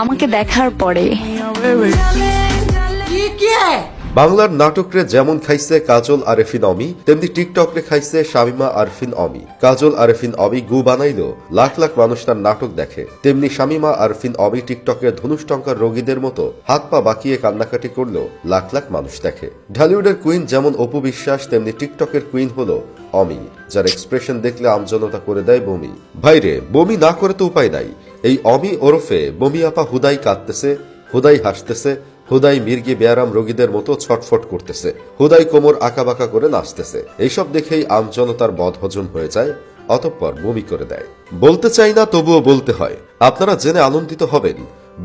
আমাকে দেখার পরে। বাংলার নাটকরে যেমন খাইছে কাজল আরেফিন অমি, তেমনি টিকটকরে খাইছে শামিমা আরফিন অমি। কাজল আরেফিন অমি গু বানাইলো লাখ লাখ মানুষ তার নাটক দেখে, তেমনি শামিমা আরফিন অমি টিকটকের ধনুষ্টঙ্কার রোগীদের মতো হাত পা বাঁকিয়ে কান্নাকাটি করলেও লাখ লাখ মানুষ দেখে। ঢালিউডের কুইন যেমন অপু বিশ্বাস, তেমনি টিকটকের কুইন হলো অমি, যার এক্সপ্রেশন দেখলে আমজনতা করে দেয় বমি। ভাইরে, বমি না করে তো উপায় নাই। এই অমি ওরফে বমি আপা হুদাই কাঁদতেছে, হুদাই হাসতেছে, হুদাই মির্গি বেয়ারাম রোগীদের মতো ছটফট করতেছে, হুদাই কোমর আঁকাবাঁকা করে নাচতেছে। এইসব দেখেই আমজনতার বদহজম হয়ে যায়, অতঃপর বমি করে দেয়। বলতে চাই না, তবুও বলতে হয়। আপনারা জেনে আনন্দিত হবেন,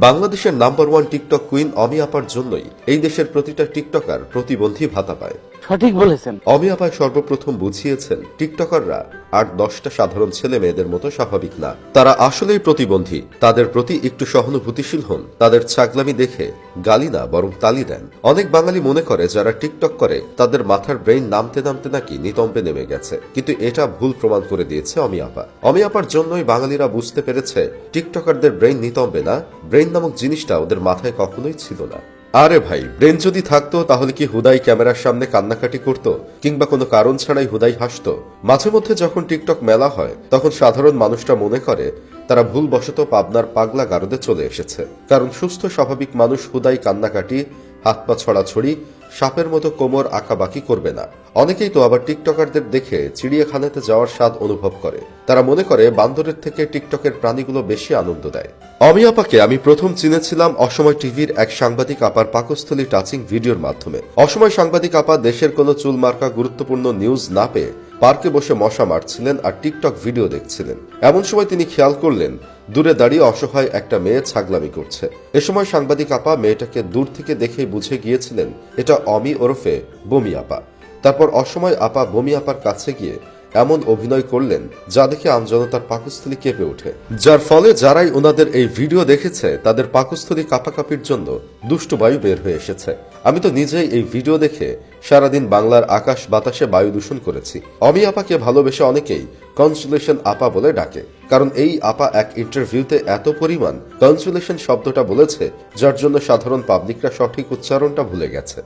বাংলাদেশের নাম্বার 1 টিকটক কুইন অমি আপার জন্যই এই দেশের প্রতিটা টিকটকার প্রতিবন্ধী ভাতা পায়। সঠিক বলেছেন। অমি আপায় সর্বপ্রথম বুঝিয়েছেন টিকটকাররা 8-10টা সাধারণ ছেলে মেয়েদের মতো স্বাভাবিক না, তারা আসলেই প্রতিবন্ধী। তাদের প্রতি একটু সহানুভূতিশীল হন, তাদের ছাগলামি দেখে গালি না বরং তালি দেন। অনেক বাঙালি মনে করে যারা টিকটক করে তাদের মাথার ব্রেইন নামতে নামতে নাকি নিতম্বে নেমে গেছে, কিন্তু এটা ভুল প্রমাণ করে দিয়েছে অমি আপা। অমি আপার জন্যই বাঙালিরা বুঝতে পেরেছে টিকটকারদের ব্রেইন নিতম্বে না, ব্রেইন নামক জিনিসটা ওদের মাথায় কখনোই ছিল না। আরে ভাই, ব্রেন যদি থাকতো তাহলে কি হুদাই ক্যামেরার সামনে কান্নাকাটি করতো, কিংবা কোনো কারণ ছাড়াই হুদাই হাসতো? মাঝে মধ্যে যখন টিকটক মেলা হয় তখন সাধারণ মানুষটা মনে করে তারা ভুলবশত পাবনার পাগলা গারদে চলে এসেছে, কারণ সুস্থ স্বাভাবিক মানুষ হুদাই কান্নাকাটি, হাত পা ছড়াছড়ি, সাপের মতো কোমর আঁকাবাকি করবে না। অনেকেই তো আবার টিকটকারদের দেখে চিড়িয়াখানাতে যাওয়ার স্বাদ অনুভব করে। তারা মনে করে বান্দরের থেকে টিকটকের প্রাণীগুলো বেশি আনন্দ দেয়। অমি আপাকে আমি প্রথম চিনেছিলাম অসময় টিভির এক সাংবাদিক আপার পাকস্থলী টাচিং ভিডিওর মাধ্যমে। অসময় সাংবাদিক আপা দেশের কোনো চুল মার্কা গুরুত্বপূর্ণ নিউজ না পেয়ে পার্কে বসে মশা মারছিলেন আর টিকটক ভিডিও দেখছিলেন। এমন সময় তিনি খেয়াল করলেন দূরে দাঁড়িয়ে অসহায় একটা মেয়ে ছাগলামি করছে। এ সময় সাংবাদিক আপা মেয়েটাকে দূর থেকে দেখেই বুঝে গিয়েছিলেন এটা অমি ওরফে বমি আপা। তারপর অসময় আপা বমি আপার কাছে গিয়ে এমন অভিনয় করলেন যা দেখে আমজনতার পাকস্থলী কেঁপে ওঠে, যার ফলে যারাই ওনাদের এই ভিডিও দেখেছে তাদের পাকস্থলী কাঁপাকাঁপির জন্য দুষ্টু বায়ু বের হয়ে এসেছে। আমি তো নিজেই এই ভিডিও দেখে সারাদিন বাংলার আকাশ বাতাসে বায়ু দূষণ করেছি। অমি আপাকে ভালোবেসে অনেকেই কনসুলেশন আপা বলে ডাকে, কারণ এই আপা এক ইন্টারভিউতে এত পরিমাণ কনসুলেশন শব্দটা বলেছে যার জন্য সাধারণ পাবলিকরা সঠিক উচ্চারণটা ভুলে গেছে।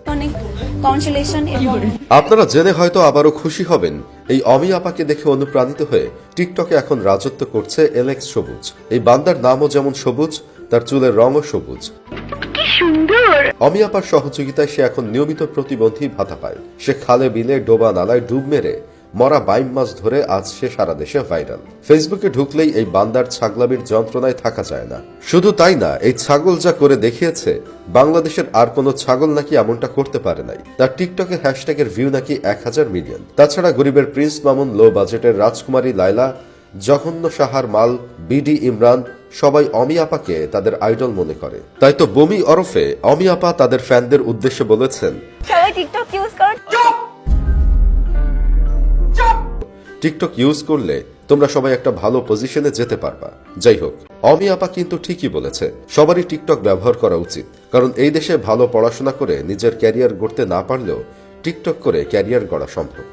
আপনারা জেনে হয়তো আবারও খুশি হবেন, এই অমি আপাকে দেখে অনুপ্রাণিত হয়ে টিকটকে এখন রাজত্ব করছে এলেক্স সবুজ। এই বান্দার নামও যেমন সবুজ, তার চুলের রঙও সবুজ। অমি আপার সহযোগিতায় সে এখন নিয়মিত প্রতিবন্ধী ভাতা পায়। সে খালে বিলে ডোবা নালায় ডুব মেরে মরা বাইম মাছ ধরে আজ সে সারা দেশে ভাইরাল। ফেসবুকে ঢুকলেই এই বান্দার ছাগলামির যন্ত্রণায় থাকা যায় না। শুধু তাই না, এই ছাগল যা করে দেখিয়েছে বাংলাদেশের আর কোনো ছাগল নাকি এমনটা করতে পারে নাই। তার টিকটকের হ্যাশট্যাগের ভিউ নাকি 1000 মিলিয়ন। তাছাড়া গরিবের প্রিন্স মামুন, লো বাজেটের রাজকুমারী লাইলা, জঘন্য সাহার মাল বিডি ইমরান সবাই অমি আপাকে তাদের আইডল মনে করে। তাই তো বমি ওরফে অমি আপা তাদের ফ্যানদের উদ্দেশ্যে বলেছেন, টিকটক ইউজ করলে তোমরা সবাই একটা ভালো পজিশনে যেতে পারবা। যাই হোক, অমি আপা কিন্তু ঠিকই বলেছে, সবারই টিকটক ব্যবহার করা উচিত, কারণ এই দেশে ভালো পড়াশোনা করে নিজের ক্যারিয়ার গড়তে না পারলেও টিকটক করে ক্যারিয়ার গড়া সম্ভব।